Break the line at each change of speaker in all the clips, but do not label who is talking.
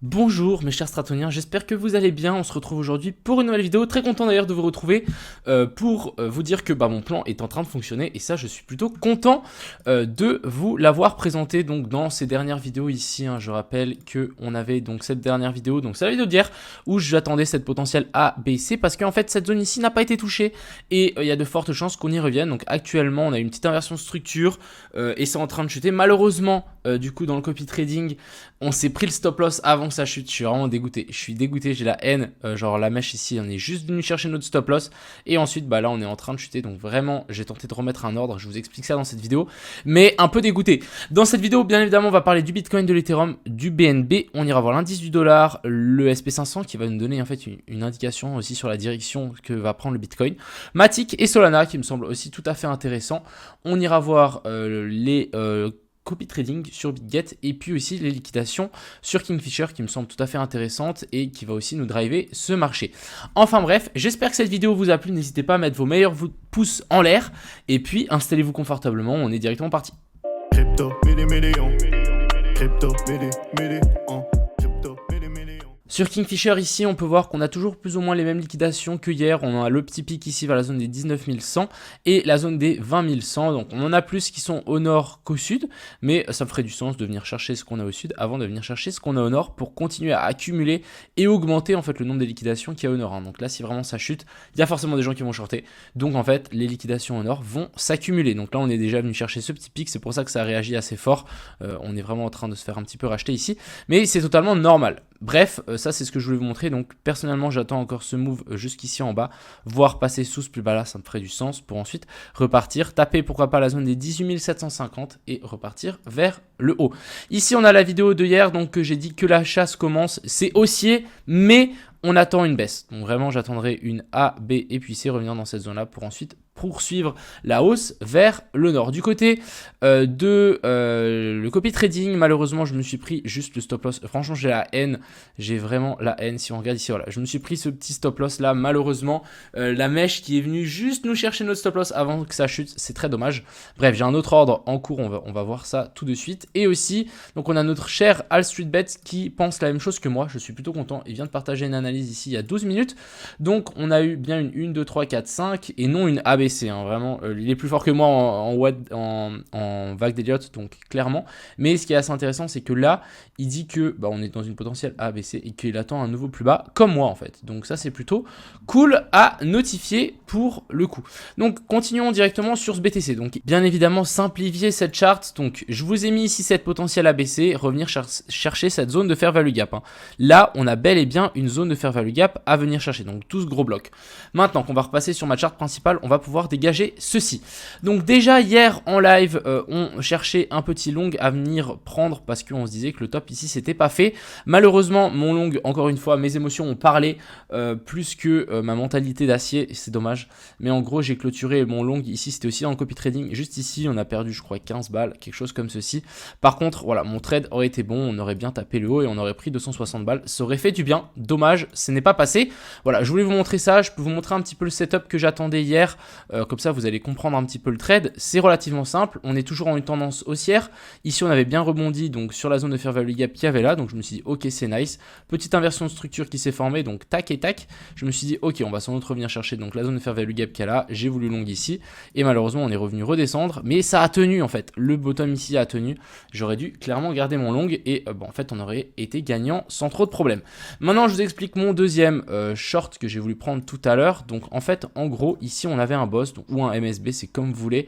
Bonjour mes chers stratoniens, j'espère que vous allez bien. On se retrouve aujourd'hui pour une nouvelle vidéo. Très content d'ailleurs de vous retrouver pour vous dire que mon plan est en train de fonctionner. Et ça, je suis plutôt content de vous l'avoir présenté donc dans ces dernières vidéos ici. Je rappelle qu'on avait donc cette dernière vidéo, donc c'est la vidéo d'hier où j'attendais cette potentielle A, B, C parce qu'en fait cette zone ici n'a pas été touchée et il y a de fortes chances qu'on y revienne. Donc actuellement on a une petite inversion de structure et c'est en train de chuter. Malheureusement du coup dans le copy trading on s'est pris le stop loss avant que ça chute. Je suis vraiment dégoûté. Je suis dégoûté, j'ai la haine. Genre la mèche ici, on est juste venu chercher notre stop loss. Et ensuite, là, on est en train de chuter. Donc vraiment, j'ai tenté de remettre un ordre. Je vous explique ça dans cette vidéo. Mais un peu dégoûté. Dans cette vidéo, bien évidemment, on va parler du Bitcoin, de l'Ethereum, du BNB. On ira voir l'indice du dollar, le SP500 qui va nous donner en fait une indication aussi sur la direction que va prendre le Bitcoin. Matic et Solana qui me semblent aussi tout à fait intéressants. On ira voir les copy trading sur BitGet et puis aussi les liquidations sur Kingfisher qui me semble tout à fait intéressante et qui va aussi nous driver ce marché. Enfin bref, j'espère que cette vidéo vous a plu. N'hésitez pas à mettre vos meilleurs pouces en l'air et puis installez-vous confortablement. On est directement parti. Crypto, Sur Kingfisher ici on peut voir qu'on a toujours plus ou moins les mêmes liquidations que hier. On a le petit pic ici vers la zone des 19 100 et la zone des 20 100. Donc on en a plus qui sont au nord qu'au sud, mais ça ferait du sens de venir chercher ce qu'on a au sud avant de venir chercher ce qu'on a au nord pour continuer à accumuler et augmenter en fait le nombre de liquidations qu'il y a au nord. Donc là si vraiment ça chute, il y a forcément des gens qui vont shorter. Donc en fait les liquidations au nord vont s'accumuler. Donc là on est déjà venu chercher ce petit pic, c'est pour ça que ça réagit assez fort. On est vraiment en train de se faire un petit peu racheter ici, mais c'est totalement normal. Bref, ça c'est ce que je voulais vous montrer. Donc personnellement j'attends encore ce move jusqu'ici en bas, voire passer sous ce plus bas là, ça me ferait du sens pour ensuite repartir, taper pourquoi pas la zone des 18 750 et repartir vers le haut. Ici on a la vidéo de hier donc que j'ai dit que la chasse commence, c'est haussier mais on attend une baisse. Donc vraiment j'attendrai une A, B et puis C revenir dans cette zone là pour ensuite poursuivre la hausse vers le nord. Du côté le copy trading, malheureusement je me suis pris juste le stop loss. Franchement j'ai la haine, j'ai vraiment la haine. Si on regarde ici, voilà, je me suis pris ce petit stop loss là, malheureusement la mèche qui est venue juste nous chercher notre stop loss avant que ça chute, c'est très dommage. Bref, j'ai un autre ordre en cours, on va voir ça tout de suite. Et aussi, donc on a notre cher All Street Bets qui pense la même chose que moi, je suis plutôt content, il vient de partager une analyse ici il y a 12 minutes. Donc on a eu bien une 1, 2, 3, 4, 5 et non une ABC. Vraiment, il est plus fort que moi en vague d'Elliott, donc clairement. Mais ce qui est assez intéressant, c'est que là, il dit que on est dans une potentielle ABC et qu'il attend un nouveau plus bas, comme moi en fait. Donc ça, c'est plutôt cool à notifier pour le coup. Donc continuons directement sur ce BTC. Donc bien évidemment, simplifier cette charte. Donc je vous ai mis ici cette potentielle ABC, revenir chercher cette zone de fair value gap. Là, on a bel et bien une zone de fair value gap à venir chercher. Donc tout ce gros bloc. Maintenant qu'on va repasser sur ma charte principale, on va pouvoir dégager ceci. Donc déjà hier en live on cherchait un petit long à venir prendre parce qu'on se disait que le top ici c'était pas fait. Malheureusement mon long, encore une fois mes émotions ont parlé plus que ma mentalité d'acier, c'est dommage, mais en gros j'ai clôturé mon long ici, c'était aussi en copy trading, juste ici on a perdu je crois 15 balles, quelque chose comme ceci. Par contre voilà, mon trade aurait été bon, on aurait bien tapé le haut et on aurait pris 260 balles, ça aurait fait du bien, dommage, ce n'est pas passé. Voilà, je voulais vous montrer ça, je peux vous montrer un petit peu le setup que j'attendais hier, comme ça vous allez comprendre un petit peu le trade. C'est relativement simple, on est toujours en une tendance haussière. Ici on avait bien rebondi donc sur la zone de fair value gap qu'il y avait là, donc je me suis dit ok c'est nice. Petite inversion de structure qui s'est formée, donc tac et tac. Je me suis dit ok on va sans doute revenir chercher donc la zone de fair value gap qu'il y a là. J'ai voulu long ici et malheureusement on est revenu redescendre, mais ça a tenu en fait. Le bottom ici a tenu. J'aurais dû clairement garder mon long et en fait on aurait été gagnant sans trop de problèmes. Maintenant je vous explique mon deuxième short que j'ai voulu prendre tout à l'heure. Donc en fait en gros ici on avait un boss donc, ou un MSB, c'est comme vous voulez.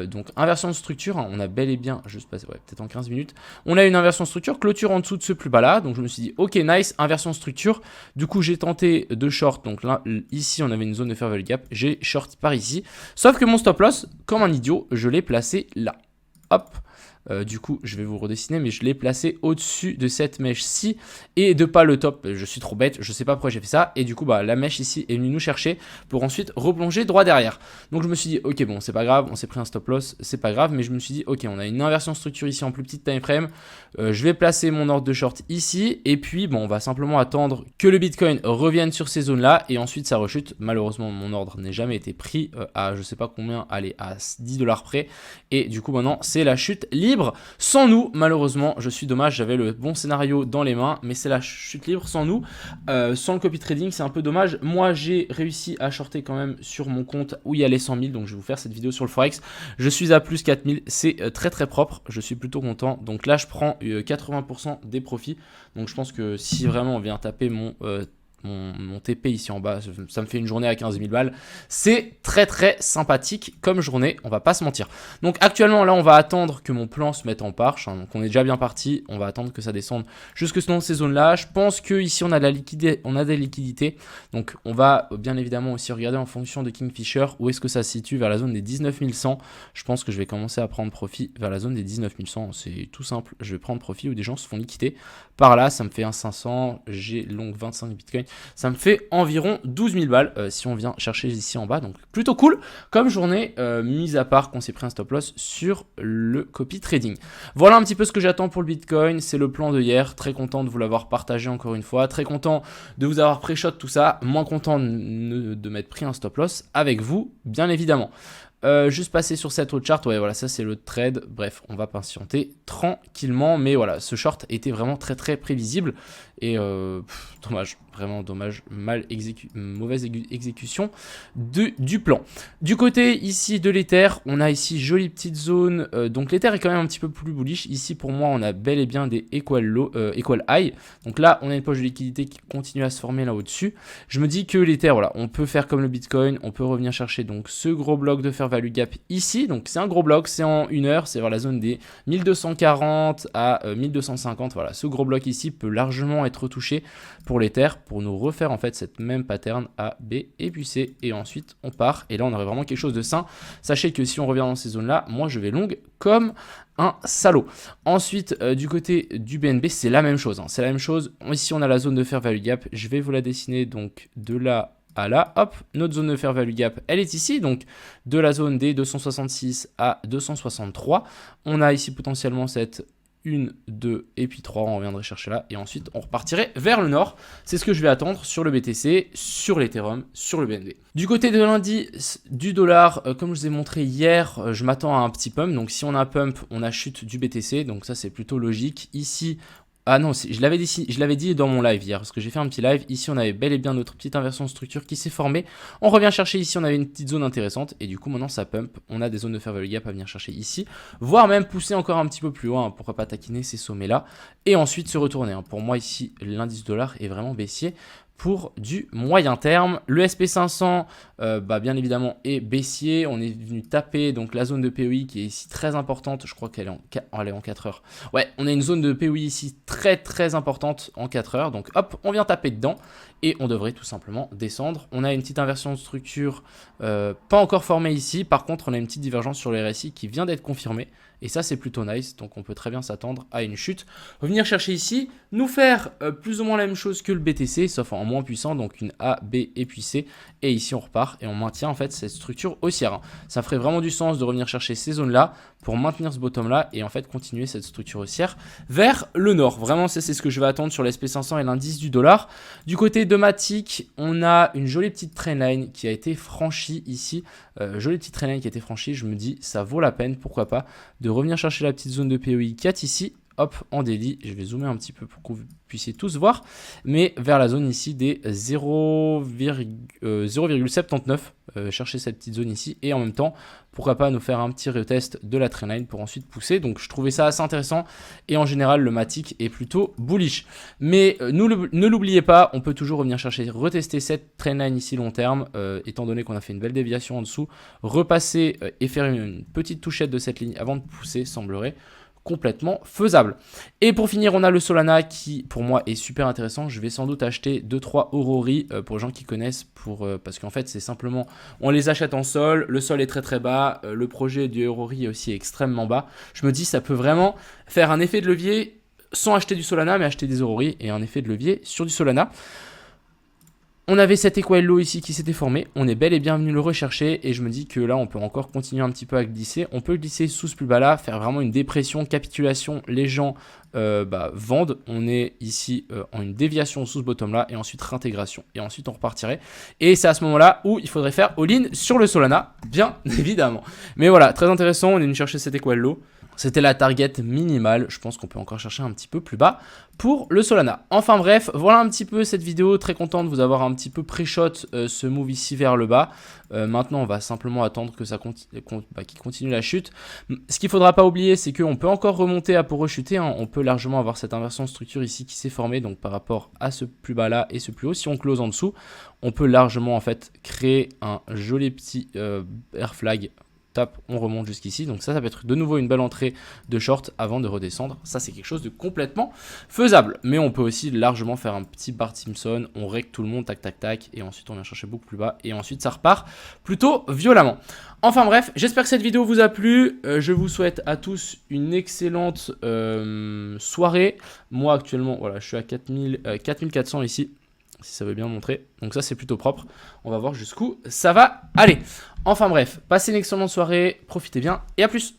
Donc inversion de structure, on a bel et bien, juste passé, peut-être en 15 minutes, on a une inversion de structure, clôture en dessous de ce plus bas là, donc je me suis dit ok nice, inversion de structure, du coup j'ai tenté de short, donc là ici on avait une zone de fair value gap, j'ai short par ici, sauf que mon stop loss, comme un idiot, je l'ai placé là, hop. Du coup je vais vous redessiner, mais je l'ai placé au-dessus de cette mèche-ci et de pas le top. Je suis trop bête, je sais pas pourquoi j'ai fait ça, et du coup la mèche ici est venue nous chercher pour ensuite replonger droit derrière. Donc je me suis dit ok bon c'est pas grave, on s'est pris un stop loss, c'est pas grave, mais je me suis dit ok on a une inversion structure ici en plus petite time frame, je vais placer mon ordre de short ici et puis on va simplement attendre que le Bitcoin revienne sur ces zones là et ensuite ça rechute. Malheureusement mon ordre n'a jamais été pris à je sais pas combien, allez à 10 $ près, et du coup maintenant c'est la chute libre libre sans nous. Malheureusement, je suis dommage, j'avais le bon scénario dans les mains, mais c'est la chute libre sans nous. Sans le copy trading, c'est un peu dommage. Moi, j'ai réussi à shorter quand même sur mon compte où il y a les 100 000, donc je vais vous faire cette vidéo sur le Forex. Je suis à plus 4 000, c'est très très propre, je suis plutôt content. Donc là, je prends 80% des profits. Donc je pense que si vraiment on vient taper mon TP ici en bas, ça me fait une journée à 15 000 balles. C'est très très sympathique comme journée, on va pas se mentir. Donc actuellement là on va attendre que mon plan se mette en marche, hein. Donc on est déjà bien parti, on va attendre que ça descende jusque dans ces zones là. Je pense que ici on a des liquidités, donc on va bien évidemment aussi regarder en fonction de Kingfisher où est-ce que ça se situe, vers la zone des 19 100. Je pense que je vais commencer à prendre profit vers la zone des 19 100, c'est tout simple, je vais prendre profit où des gens se font liquider par là. Ça me fait un 500, j'ai long 25 bitcoin. Ça me fait environ 12 000 balles si on vient chercher ici en bas. Donc plutôt cool comme journée, mis à part qu'on s'est pris un stop loss sur le copy trading. Voilà un petit peu ce que j'attends pour le Bitcoin. C'est le plan de hier. Très content de vous l'avoir partagé encore une fois. Très content de vous avoir pré-shot tout ça. Moins content de m'être pris un stop loss avec vous, bien évidemment. Juste passer sur cette autre chart, ouais voilà, ça c'est le trade. Bref, on va patienter tranquillement, mais voilà, ce short était vraiment très très prévisible et dommage, vraiment dommage, mauvaise exécution du plan. Du côté ici de l'Ether, on a ici jolie petite zone, donc l'Ether est quand même un petit peu plus bullish. Ici pour moi on a bel et bien des equal high, donc là on a une poche de liquidité qui continue à se former là au-dessus. Je me dis que l'Ether, voilà, on peut faire comme le Bitcoin, on peut revenir chercher donc ce gros bloc de fair value gap ici, donc c'est un gros bloc, c'est en 1 heure, c'est vers la zone des 1240 à 1250, voilà, ce gros bloc ici peut largement être touché pour l'Ether, pour nous refaire en fait cette même pattern A, B et puis C, et ensuite on part, et là on aurait vraiment quelque chose de sain. Sachez que si on revient dans ces zones là, moi je vais long comme un salaud. Ensuite du côté du BNB c'est la même chose, hein. C'est la même chose, ici on a la zone de fair value gap, je vais vous la dessiner donc de là à là, hop, notre zone de fair value gap, elle est ici, donc de la zone des 266 à 263. On a ici potentiellement cette 1, 2 et puis 3, on reviendrait chercher là, et ensuite on repartirait vers le nord. C'est ce que je vais attendre sur le BTC, sur l'Ethereum, sur le BNB. Du côté de l'indice du dollar, comme je vous ai montré hier, je m'attends à un petit pump. Donc si on a un pump, on a chute du BTC, donc ça c'est plutôt logique. Ici, ah non, je l'avais dit dans mon live hier, parce que j'ai fait un petit live. Ici, on avait bel et bien notre petite inversion de structure qui s'est formée. On revient chercher ici, on avait une petite zone intéressante. Et du coup, maintenant, ça pump. On a des zones de fair value gap à venir chercher ici, voire même pousser encore un petit peu plus loin. Pourquoi pas taquiner ces sommets-là. Et ensuite se retourner. Pour moi, ici, l'indice dollar est vraiment baissier pour du moyen terme. Le SP500, bien évidemment, est baissier. On est venu taper donc la zone de POI qui est ici très importante. Je crois qu'elle est en 4 heures. Ouais, on a une zone de POI ici très très importante en 4 heures. Donc hop, on vient taper dedans et on devrait tout simplement descendre. On a une petite inversion de structure pas encore formée ici. Par contre, on a une petite divergence sur les RSI qui vient d'être confirmée. Et ça, c'est plutôt nice. Donc, on peut très bien s'attendre à une chute. Venir chercher ici, nous faire plus ou moins la même chose que le BTC, sauf en moins puissant. Donc, une A, B et puis C. Et ici, on repart et on maintient en fait cette structure haussière, hein. Ça ferait vraiment du sens de revenir chercher ces zones-là pour maintenir ce bottom-là et en fait continuer cette structure haussière vers le nord. Vraiment, c'est ce que je vais attendre sur l'SP500 et l'indice du dollar. Du côté de Matic, on a une jolie petite trendline qui a été franchie ici. Jolie petite trendline qui a été franchie. Je me dis, ça vaut la peine, pourquoi pas, de revenir chercher la petite zone de POI 4 ici. Hop, en daily, je vais zoomer un petit peu pour que vous puissiez tous voir, mais vers la zone ici des 0,79, chercher cette petite zone ici, et en même temps, pourquoi pas nous faire un petit retest de la trendline pour ensuite pousser. Donc je trouvais ça assez intéressant, et en général le Matic est plutôt bullish. Mais ne l'oubliez pas, on peut toujours revenir chercher, retester cette trendline ici long terme, étant donné qu'on a fait une belle déviation en dessous, repasser et faire une petite touchette de cette ligne avant de pousser semblerait complètement faisable. Et pour finir, on a le Solana qui pour moi est super intéressant. Je vais sans doute acheter 2-3 Aurori pour les gens qui connaissent, parce qu'en fait c'est simplement on les achète en sol, le sol est très très bas, le projet du Aurori est aussi extrêmement bas. Je me dis ça peut vraiment faire un effet de levier sans acheter du Solana, mais acheter des Aurori et un effet de levier sur du Solana. On avait cet equal low ici qui s'était formé, on est bel et bien venu le rechercher et je me dis que là on peut encore continuer un petit peu à glisser. On peut glisser sous ce plus bas là, faire vraiment une dépression, capitulation, les gens vendent. On est ici en une déviation sous ce bottom là et ensuite réintégration et ensuite on repartirait. Et c'est à ce moment là où il faudrait faire all-in sur le Solana, bien évidemment. Mais voilà, très intéressant, on est venu chercher cet equal low. C'était la target minimale, je pense qu'on peut encore chercher un petit peu plus bas pour le Solana. Enfin bref, voilà un petit peu cette vidéo, très content de vous avoir un petit peu pré-shot ce move ici vers le bas. Maintenant on va simplement attendre que ça qu'il continue la chute. Ce qu'il ne faudra pas oublier, c'est qu'on peut encore remonter à pour rechuter, hein. On peut largement avoir cette inversion de structure ici qui s'est formée, donc par rapport à ce plus bas là et ce plus haut. Si on close en dessous, on peut largement en fait créer un joli petit air flag. Tap, on remonte jusqu'ici, donc ça peut être de nouveau une belle entrée de short avant de redescendre. Ça c'est quelque chose de complètement faisable, mais on peut aussi largement faire un petit Bart Simpson, on règle tout le monde, tac tac tac, et ensuite on vient chercher beaucoup plus bas, et ensuite ça repart plutôt violemment. Enfin bref, j'espère que cette vidéo vous a plu, je vous souhaite à tous une excellente soirée. Moi actuellement, voilà, je suis à 4400 ici, si ça veut bien montrer, donc ça c'est plutôt propre. On va voir jusqu'où ça va aller. Enfin bref, passez une excellente soirée, profitez bien et à plus.